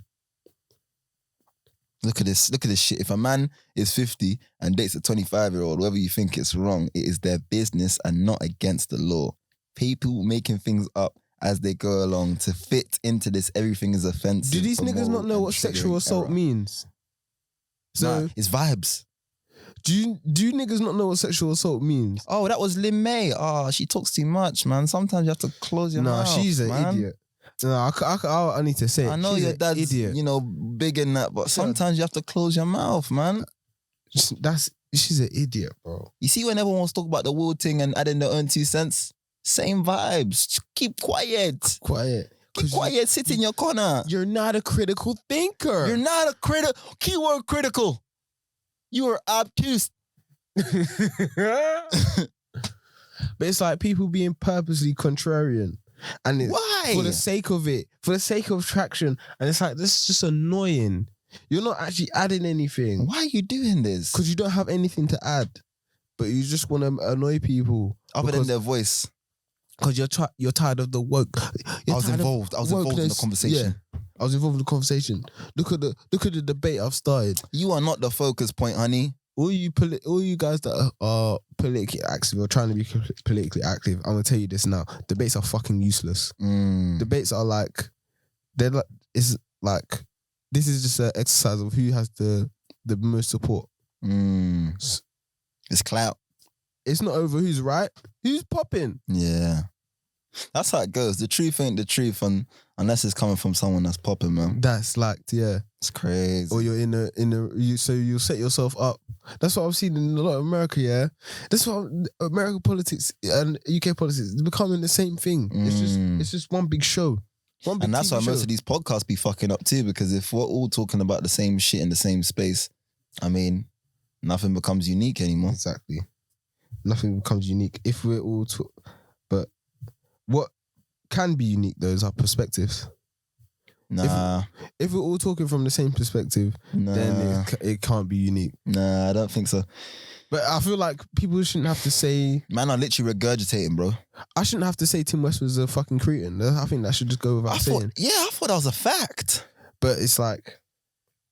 Look at this shit. If a man is 50 and dates a 25-year-old, whether you think it's wrong, it is their business and not against the law. People making things up as they go along to fit into this everything is offensive. Do these niggas not know what sexual assault means? So nah, it's vibes. Do you niggas not know what sexual assault means? Oh, that was Lin May. Oh, she talks too much, man. Sometimes you have to close your mouth. Nah, she's an idiot. No, I need to say it. I know she's your dad's, idiot. Big in that, but sometimes you have to close your mouth, man. She's an idiot, bro. You see when everyone wants to talk about the world thing and adding their own 2 cents? Same vibes. Just keep quiet. Keep quiet, sit in your corner. You're not a critical thinker. You're not a keyword critical. You are obtuse. But it's like people being purposely contrarian. And why? For the sake of it, for the sake of traction. And it's like, this is just annoying. You're not actually adding anything. Why are you doing this? Because you don't have anything to add. But you just want to annoy people. Other than their voice. Because you're tired of the woke. I was involved in the conversation. Yeah, I was involved in the conversation. Look at the debate I've started. You are not the focus point, honey. All you guys that are politically active or trying to be politically active, I'm gonna tell you this now. Debates are fucking useless. Debates are like, this is just an exercise of who has the most support. It's clout. It's not over who's right, who's popping. Yeah. That's how it goes. The truth ain't the truth unless it's coming from someone that's popping, man. That's like, yeah. It's crazy. Or you're so you'll set yourself up. That's what I've seen in a lot of America, yeah. That's what American politics and UK politics is becoming the same thing. It's just one big show. And that's why most of these podcasts be fucking up too, because if we're all talking about the same shit in the same space, I mean, nothing becomes unique anymore. Exactly. Nothing becomes unique if we're all but what can be unique though is our perspectives. Nah. If we're all talking from the same perspective, then it can't be unique. Nah, I don't think so. But I feel like people shouldn't have to say... Man, I'm literally regurgitating, bro. I shouldn't have to say Tim West was a fucking cretin. I think that should just go without saying. I thought that was a fact. But it's like...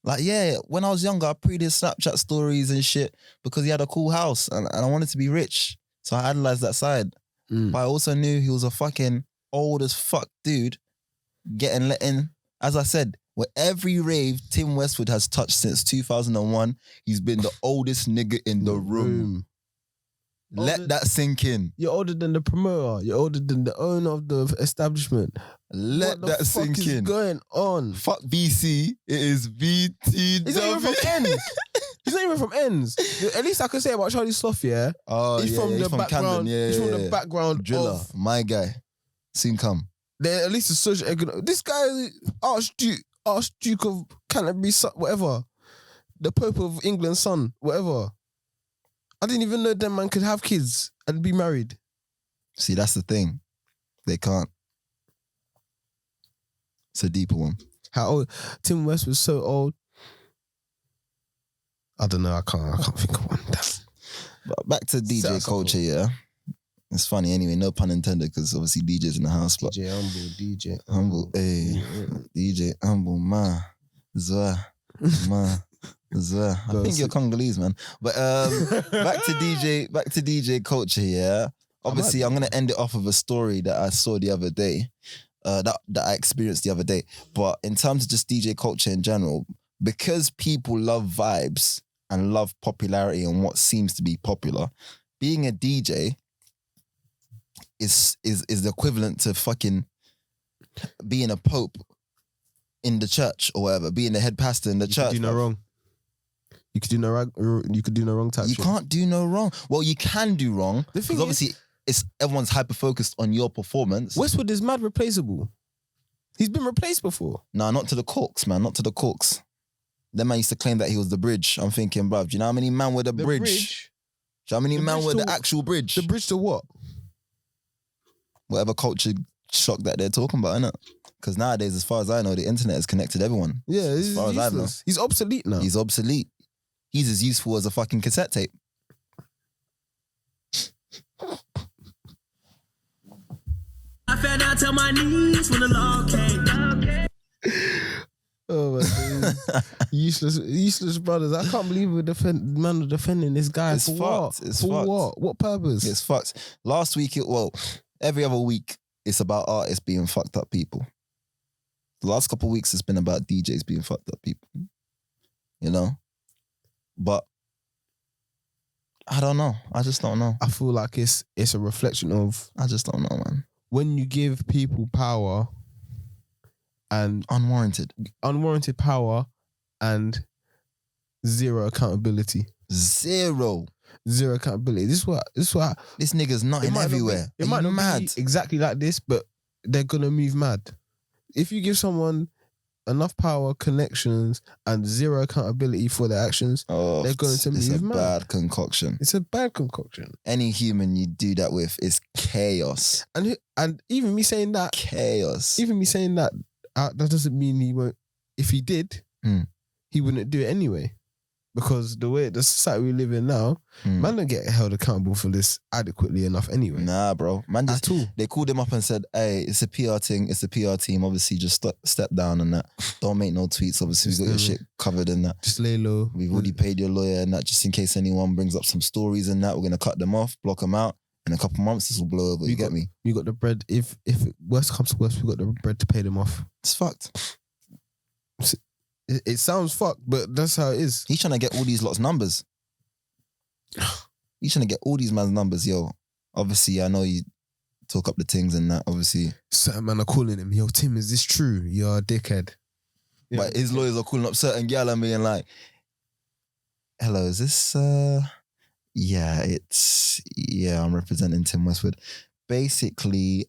Like, yeah, when I was younger, I pre his Snapchat stories and shit because he had a cool house and I wanted to be rich. So I idolized that side. But I also knew he was a fucking old as fuck dude getting let in. As I said, with every rave Tim Westwood has touched since 2001, he's been the oldest nigga in the room. Let that sink in. You're older than the promoter. You're older than the owner of the establishment. Let that sink in. What the fuck is going on? Fuck BC. It is BTW. He's not even from Ends. He's not even from Ends. At least I can say about Charlie Sloth, yeah? Oh, he's from the background. He's from the background Driller, my guy. Soon come. At least the social economic. This guy, Archduke of Canterbury, whatever. The Pope of England's son, whatever. I didn't even know that man could have kids and be married. See, that's the thing. They can't. It's a deeper one. How old? Tim West was so old. I don't know. I can't think of one. But back to DJ culture, yeah. It's funny anyway. No pun intended, because obviously DJ's in the house. But DJ Humble, DJ Humble, hey, DJ Humble, man. Zwa. Ma. Zwa. I think you're Congolese, man. But back to DJ culture, yeah. Obviously, I'm gonna end it off with a story that I saw the other day. That I experienced the other day. But in terms of just DJ culture in general, because people love vibes and love popularity and what seems to be popular, being a DJ is the equivalent to fucking being a pope in the church or whatever, being the head pastor in the church. You could do no wrong. You could do no wrong. You could do no wrong type. You shit. can't do no wrong. Well, you can do wrong because obviously everyone's hyper focused on your performance. Westwood is mad replaceable. He's been replaced before. Nah, not to the corks, man. Not to the corks. That man used to claim that he was the bridge. I'm thinking, bruv, do you know how many men were the bridge? Do you know how many men were the actual bridge? The bridge to what? Whatever culture shock that they're talking about, innit? Because nowadays, as far as I know, the internet has connected everyone. Yeah, as far as I know. He's obsolete now. He's obsolete. He's as useful as a fucking cassette tape. I fell down to my knees when the law came. Oh my God. useless brothers. I can't believe we're defending this guy. It's for fucked. what? It's for fucked. what? What purpose? It's fucked. Last week, every other week, it's about artists being fucked up people. The last couple of weeks, it's been about DJs being fucked up people. You know? But I don't know. I just don't know. I feel like it's a reflection of... I just don't know, man. When you give people power and... Unwarranted power and zero accountability. Zero accountability. This is what this nigga's nutting everywhere. It might not mad. be exactly like this, but they're gonna move mad. If you give someone enough power, connections, and zero accountability for their actions, they're going to move mad. It's a bad concoction. It's a bad concoction. Any human you do that with is chaos. And even me saying that, chaos. Even me saying that, that doesn't mean he won't. If he did, he wouldn't do it anyway. Because the society we live in now, man don't get held accountable for this adequately enough anyway. Nah, bro. Man just, they called him up and said, hey, it's a PR thing, it's a PR team. Obviously, just step down and that. Don't make no tweets. Obviously, we've got your shit covered in that. Just lay low. We've already paid your lawyer and that, just in case anyone brings up some stories and that. We're going to cut them off, block them out. In a couple months, this will blow over. You get me? You got the bread. If worst comes to worst, we got the bread to pay them off. It's fucked. It sounds fucked, but that's how it is. He's trying to get all these lots numbers. He's trying to get all these man's numbers, yo. Obviously, I know you talk up the things and that, obviously. Certain man are calling him, yo, Tim, is this true? You're a dickhead. Yeah. But his lawyers are calling up certain gal and being like, hello, is this, yeah, I'm representing Tim Westwood. Basically,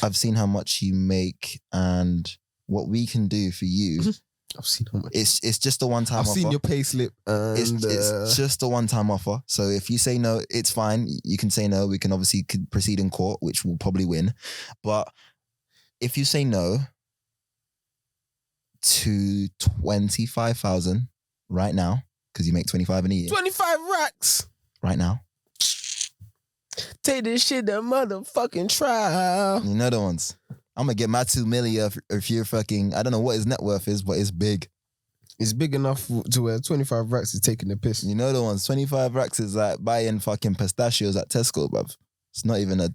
I've seen how much you make and what we can do for you. I've seen how much. It's just a one-time offer. I've seen your pay slip. It's just a one-time offer. So if you say no, it's fine. You can say no. We can obviously proceed in court, which we'll probably win. But if you say no to 25,000 right now, because you make 25 in a year. 25 racks! Right now. Take this shit to motherfucking trial. You know the ones. I'm gonna get my 2 million if you're fucking, I don't know what his net worth is, but it's big. It's big enough to where 25 racks is taking the piss. You know the ones. 25 racks is like buying fucking pistachios at Tesco, bruv. It's not even a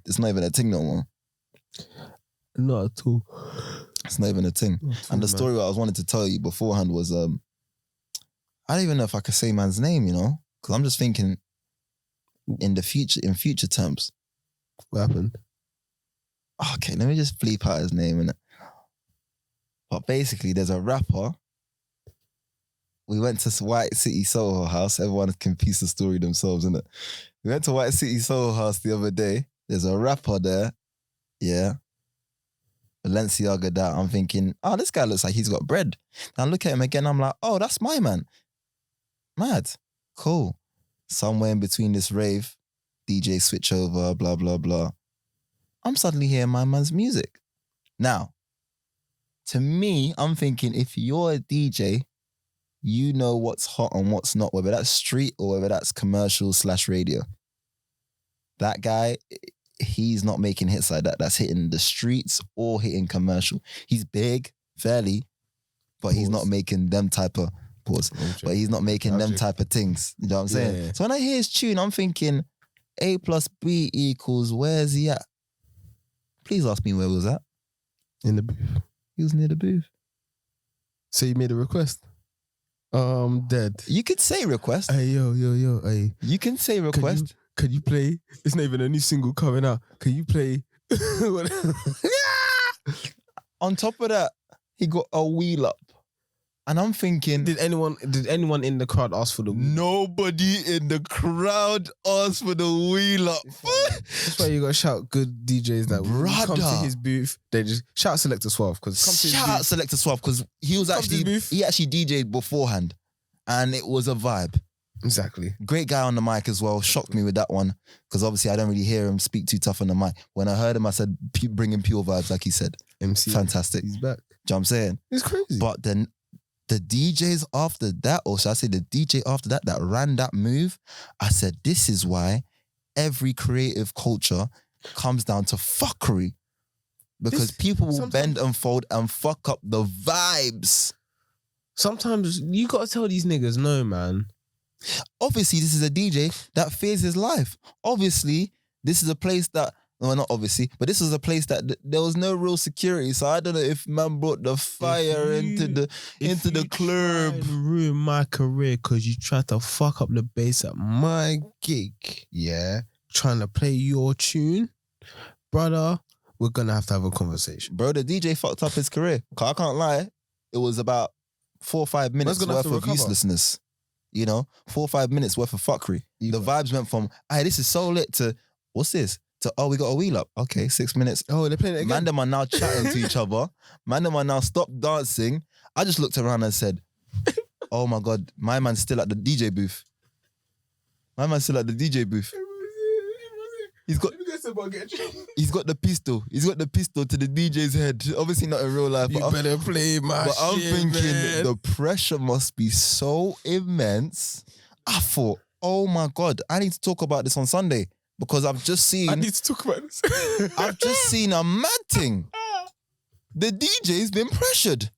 thing no more. Not at all. It's not even a thing. And the story I was wanting to tell you beforehand was, I don't even know if I could say man's name, you know? Because I'm just thinking in future terms. What happened? Okay, let me just bleep out his name. But basically, there's a rapper. We went to White City Soho House. Everyone can piece the story themselves, innit? We went to White City Soho House the other day. There's a rapper there. Yeah. Balenciaga that. I'm thinking, oh, this guy looks like he's got bread. Now I look at him again, I'm like, oh, that's my man. Mad. Cool. Somewhere in between this rave, DJ switch over, blah, blah, blah. I'm suddenly hearing my man's music. Now, to me, I'm thinking if you're a DJ, you know what's hot and what's not, whether that's street or whether that's commercial / radio. That guy, he's not making hits like that. That's hitting the streets or hitting commercial. He's big, fairly, but he's not making them type of pause. But he's not making them type of things. You know what I'm saying? Yeah. So when I hear his tune, I'm thinking A plus B equals, where's he at? Please ask me where he was at. In the booth. He was near the booth. So you made a request? Dead. You could say request. Hey, yo, hey. You can say request. Can you play? It's not even a new single coming out. Can you play? On top of that, he got a wheel up. And I'm thinking... Did anyone in the crowd ask for the wheel? Nobody in the crowd asked for the wheel up. That's why you got to shout good DJs that when you come to his booth, they just shout Selector Suave. Shout out Selector Suave because he actually DJ'd beforehand and it was a vibe. Exactly. Great guy on the mic as well. Shocked me with that one because obviously I don't really hear him speak too tough on the mic. When I heard him, I said, bring him pure vibes like he said. MC. Fantastic. He's back. Do you know what I'm saying? It's crazy. But then the DJs after that, or should I say the DJ after that ran that move, I said, this is why every creative culture comes down to fuckery. Because people will bend and fold and fuck up the vibes. Sometimes you got to tell these niggas, no, man. Obviously, this is a DJ that fears his life. Obviously, this is a place that, well, not obviously, but this was a place that there was no real security. So I don't know if man brought the fire into the club. Ruin my career because you tried to fuck up the bass at my gig. Yeah, trying to play your tune, brother. We're gonna have to have a conversation, bro. The DJ fucked up his career. I can't lie. It was about 4 or 5 minutes worth of uselessness. You know, 4 or 5 minutes worth of fuckery. The vibes went from, hey, this is so lit to, what's this? To, oh, we got a wheel up. Okay, 6 minutes. Oh, they're playing it again. Man, them are now chatting to each other. Man, them are now stopped dancing. I just looked around and said, oh my God, my man's still at the DJ booth. He's got the pistol. He's got the pistol to the DJ's head. Obviously not in real life. You better play my shit, I'm thinking man. the pressure must be so immense. I thought, oh my God, I need to talk about this on Sunday because I've just seen... I need to talk about this. I've just seen a mad thing. The DJ's been pressured.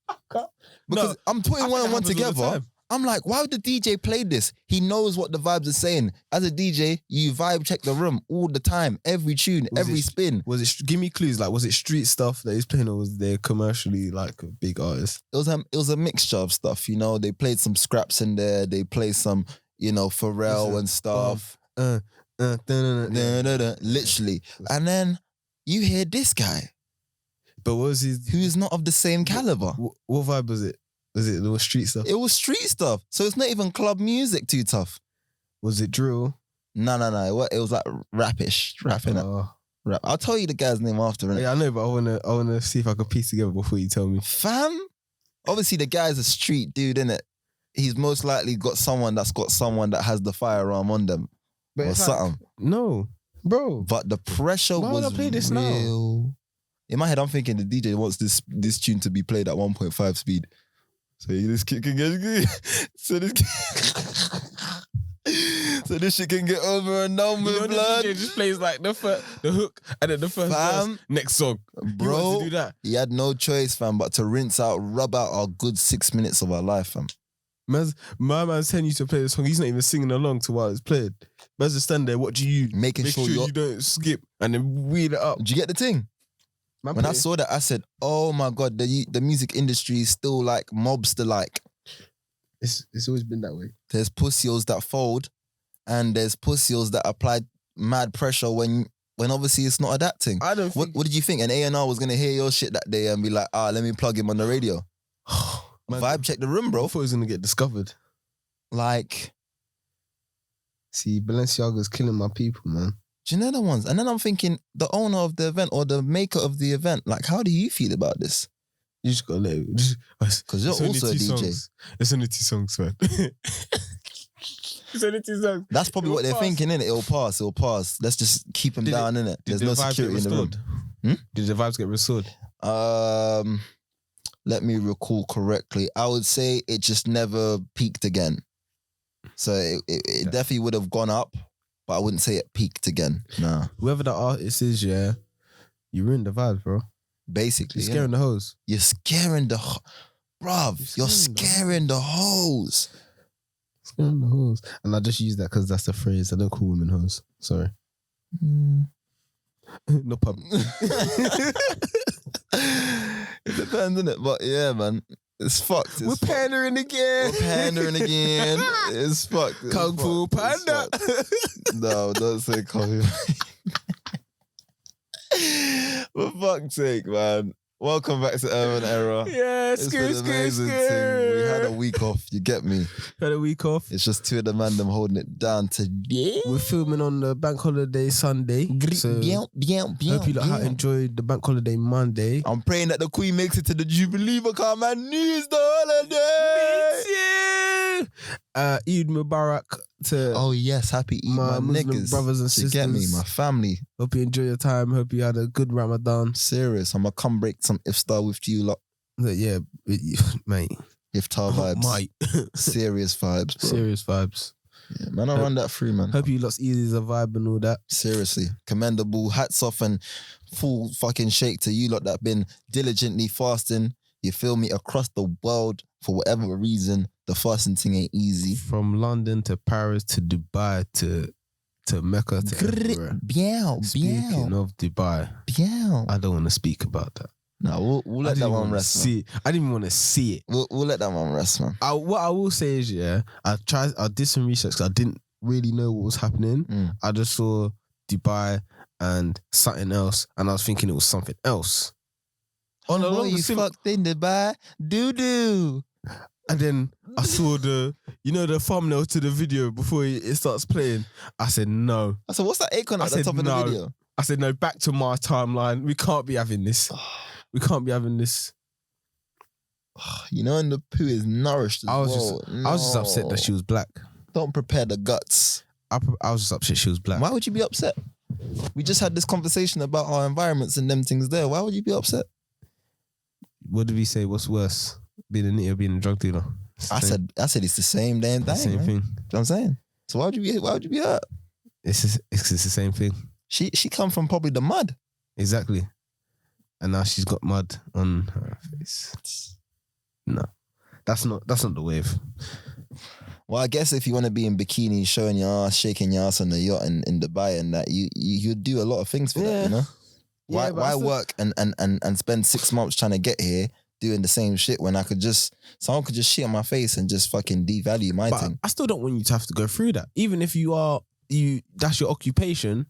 Because I'm putting one and one together. I'm like, why would the DJ play this? He knows what the vibes are saying. As a DJ, you vibe check the room all the time, every tune, every spin. Was it? Give me clues. Like, was it street stuff that he's playing, or was they commercially like a big artist? It was a mixture of stuff. You know, they played some scraps in there. They played some, you know, Pharrell and stuff. Literally, and then you hear this guy, but what was his? Who is not of the same caliber? What vibe was it? Was it the street stuff? It was street stuff. So it's not even club music too tough. Was it drill? No. It was like rapping it. Rap. I'll tell you the guy's name after. Innit? Yeah, I know, but I wanna see if I can piece together before you tell me. Fam? Obviously the guy's a street dude, innit? He's most likely got someone that has the firearm on them. But or something. No, bro. But the pressure was would I play this real. Now? In my head, I'm thinking the DJ wants this tune to be played at 1.5 speed. So this kid can get good. So this shit can get over and done with, blood. The DJ just plays like the hook and then the first verse, next song. Bro, he wants to do that. He had no choice, fam, but to rub out our good 6 minutes of our life, fam. My man's telling you to play the song. He's not even singing along to while it's played. Man's just stand there watching you, making sure you don't skip and then wheel it up. Did you get the thing? When I saw that, I said, oh my God, the music industry is still like mobster-like. It's always been that way. There's pussios that fold and there's pussios that apply mad pressure when obviously it's not adapting. What did you think? An A&R was going to hear your shit that day and be like, let me plug him on the radio. Vibe check the room, bro. I thought he was going to get discovered. Like... See, Balenciaga's killing my people, man. Do you know the ones? And then I'm thinking, the owner of the event or the maker of the event, like, how do you feel about this? You just gotta let it. Because you're also a DJ. Songs. It's only 2 songs, man. It's only 2 songs. That's probably what they're thinking, innit? It'll pass. Let's just keep them down, innit? There's no security in the room. Did the vibes get restored? Let me recall correctly. I would say it just never peaked again. So it definitely would have gone up. But I wouldn't say it peaked again. Nah. Whoever the artist is, yeah, you ruined the vibes, bro. Basically. You're scaring the hoes. You're scaring the... bruv, you're scaring the hoes. Scaring the hoes. And I just use that because that's the phrase. I don't call women hoes. Sorry. No problem. It depends, innit? But yeah, man. It's fucked. We're pandering again. It's fucked. It's Kung Fu fucked. Panda. No, don't say Kung Fu. For fuck's sake, man. Welcome back to Urban Era. Yeah, It's been an amazing thing. We had a week off, you get me? Had a week off. It's just two of the man them holding it down today. We're filming on the bank holiday Sunday. So hope you lot enjoyed the bank holiday Monday. I'm praying that the Queen makes it to the Jubilee because my needs the holiday. Eid Mubarak to Oh yes, happy Eid, my my Muslim niggas. brothers and You sisters. get me, my family. Hope you enjoy your time. Hope you had a good Ramadan. Serious. I'm gonna come break some iftar with you lot. Yeah, mate. Iftar vibes. Mate. Serious vibes, bro. Serious vibes. Yeah, man, I'll run that through, man. Hope you lot's easy as a vibe and all that. Seriously. Commendable. Hats off and full fucking shake to you lot that been diligently fasting. You feel me? Across the world, for whatever reason, the fasting thing ain't easy. From London to Paris to Dubai to Mecca to everywhere. Speaking of Dubai, I don't want to speak about that. No, we'll let that one rest, man. I didn't even want to see it. We'll let that one rest, man. What I will say is, yeah, I did some research because I didn't really know what was happening. I just saw Dubai and something else, and I was thinking it was something else. On the you fucked in Dubai, doo-doo. And then I saw the thumbnail to the video before it starts playing. I said, no. I said, what's that icon at the top of the video? I said, no, back to my timeline. We can't be having this. We can't be having this. You know, and the poo is nourished as I was well. just upset that she was black. Don't prepare the guts. I was just upset she was black. Why would you be upset? We just had this conversation about our environments and them things there. Why would you be upset? What did we say? What's worse? Being a nitty or being a drug dealer? I said it's the same damn thing. Same man. thing. You know what I'm saying? So why would you be hurt? It's the same thing. She come from probably the mud. Exactly. And now she's got mud on her face. No. That's not the wave. Well, I guess if you want to be in bikini, showing your ass, shaking your ass on the yacht in Dubai and that, you do a lot of things for that, you know? Why work and spend 6 months trying to get here doing the same shit when someone could just shit on my face and just fucking devalue my thing. I still don't want you to have to go through that. Even if that's your occupation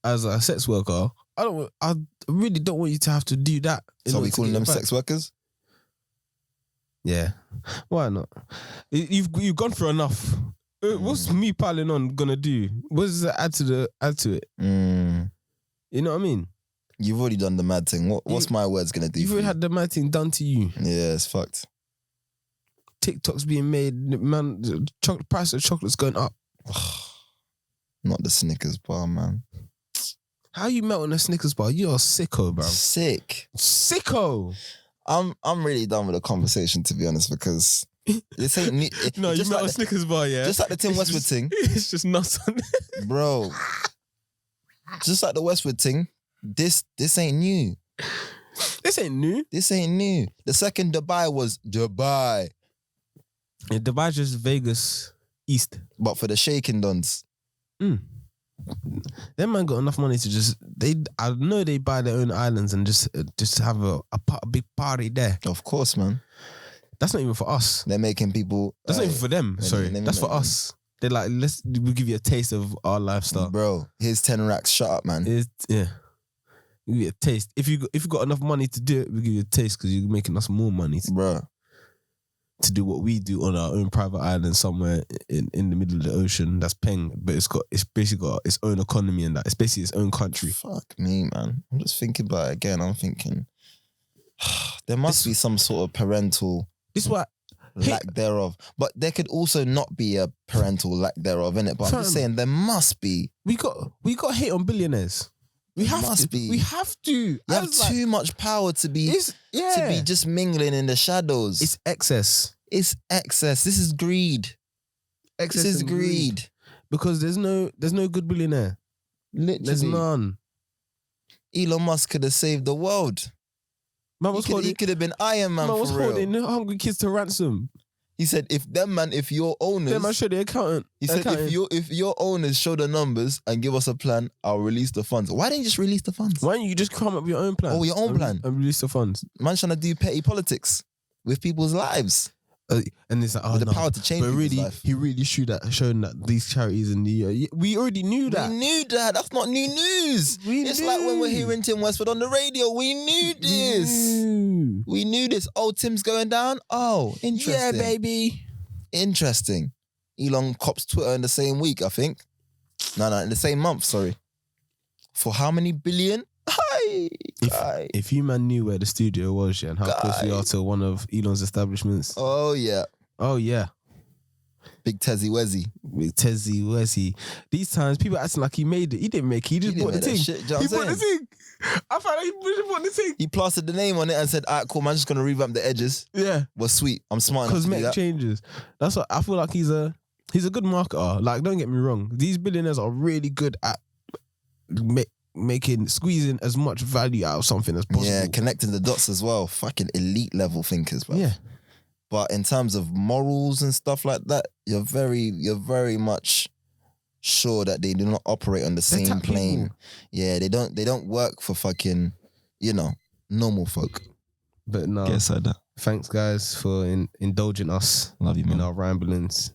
as a sex worker, I really don't want you to have to do that. So we calling them sex workers? Yeah. Why not? You've gone through enough. What's me piling on gonna do? What does that add to it? You know what I mean? You've already done the mad thing. What's my words gonna do? You've already had the mad thing done to you. Yeah, it's fucked. TikTok's being made, man. The price of chocolate's going up. Not the Snickers bar, man. How you melting a Snickers bar? You're a sicko, bro. Sicko. I'm really done with the conversation, to be honest, because this ain't me. No, you melt a Snickers bar, yeah. Just like the Tim Westwood thing, it's just nuts on it, bro. Just like the Westwood thing, this ain't new. This ain't new. This ain't new. The second Dubai was Dubai. Yeah, Dubai just Vegas East. But for the shaking dons. Them man got enough money to I know they buy their own islands and just have a big party there. Of course, man. That's not even for us. They're making people. That's not even for them. Sorry, that's for us. They're like, we'll give you a taste of our lifestyle, bro. Here's 10 racks. Shut up, man. Yeah, we'll give you a taste. If you got enough money to do it, we'll give you a taste because you're making us more money, bro, to do what we do on our own private island somewhere in the middle of the ocean. That's peng, but it's basically got its own economy and that. It's basically its own country. Fuck me, man. I'm just thinking about it again. I'm thinking there must be some sort of parental. This what. Lack thereof. But there could also not be a parental lack thereof, innit? But I'm just saying there must be. We got hate on billionaires. We have to. You have too much power to be just mingling in the shadows. It's excess. This is greed. Excess this is greed. Because there's no good billionaire. Literally. There's none. Elon Musk could have saved the world. He could have been Iron Man Man for was real. holding hungry kids to ransom. He said, if your owners... Then man showed the accountant. He said, if your owners show the numbers and give us a plan, I'll release the funds. Why didn't you just release the funds? Why don't you just come up with your own plan? Oh, your own plan. And release the funds. Man's trying to do petty politics with people's lives. And it's like, With the power to change but people's really, life. he really shown that these charities in the we already knew that. We knew that. That's not new news. It's like when we're hearing Tim Westwood on the radio. We knew this. We knew this. Oh, Tim's going down? Oh, interesting. Yeah, baby. Interesting. Elon cops Twitter in the same week, I think. No, in the same month, sorry. For how many billion? If you man knew where the studio was, yeah, and how close we are to one of Elon's establishments. Oh, yeah. Big Tezzy Wezzy. Big Tezzy Wezzy. These times, people acting like he made it. He didn't make it. He just bought the thing. He bought the thing. I found out he bought the thing. He plastered the name on it and said, all right, cool, man, I'm just going to revamp the edges. Yeah. Was sweet. I'm smart enough to do Cosmetic that. changes. That's what I feel like he's a good marketer. Like, don't get me wrong. These billionaires are really good at squeezing as much value out of something as possible. Yeah, connecting the dots as well. Fucking elite level thinkers, bro. Yeah. But in terms of morals and stuff like that, you're very much sure that they do not operate on the same plane. People. Yeah, they don't work for fucking, normal folk. But no. Get inside that. Thanks, guys, for indulging us. Love you, man. In our ramblings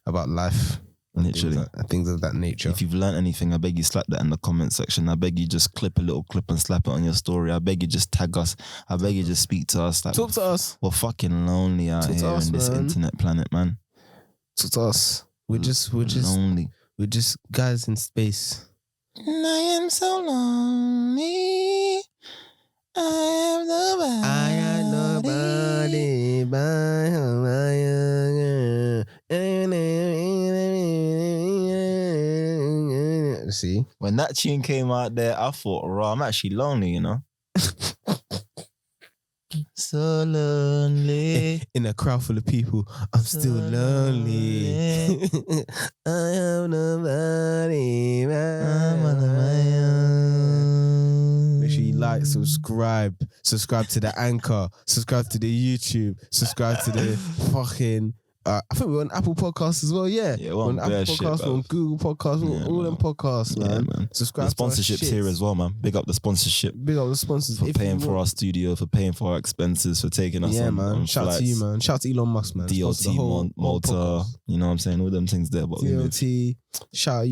about life. Literally. Things of that nature. If you've learned anything, I beg you slap that in the comment section. I beg you just clip a little clip and slap it on your story. I beg you just tag us. I beg you just speak to us. Like, Talk to us. We're fucking lonely out here on this internet planet, man. Talk to us. We're just lonely. We're just guys in space. And I am so lonely. I have nobody. See? When that tune came out there, I thought, raw, I'm actually lonely, So lonely. In a crowd full of people, I'm still lonely. I have nobody. I'm on my own. Make sure you like, subscribe to the Anchor, subscribe to the YouTube, subscribe to the fucking... I think we're on Apple Podcasts as well, yeah. Yeah, we're on Apple Podcasts, we're on Google Podcasts, all them podcasts, man. Yeah, man. Subscribe the sponsorships here as well, man. Big up the sponsorship. Big up the sponsors. For paying for our studio, for paying for our expenses, for taking us on man. Shout out to you, man. Shout out to Elon Musk, man. DOT, Malta, you know what I'm saying? All them things there. But DOT, shout out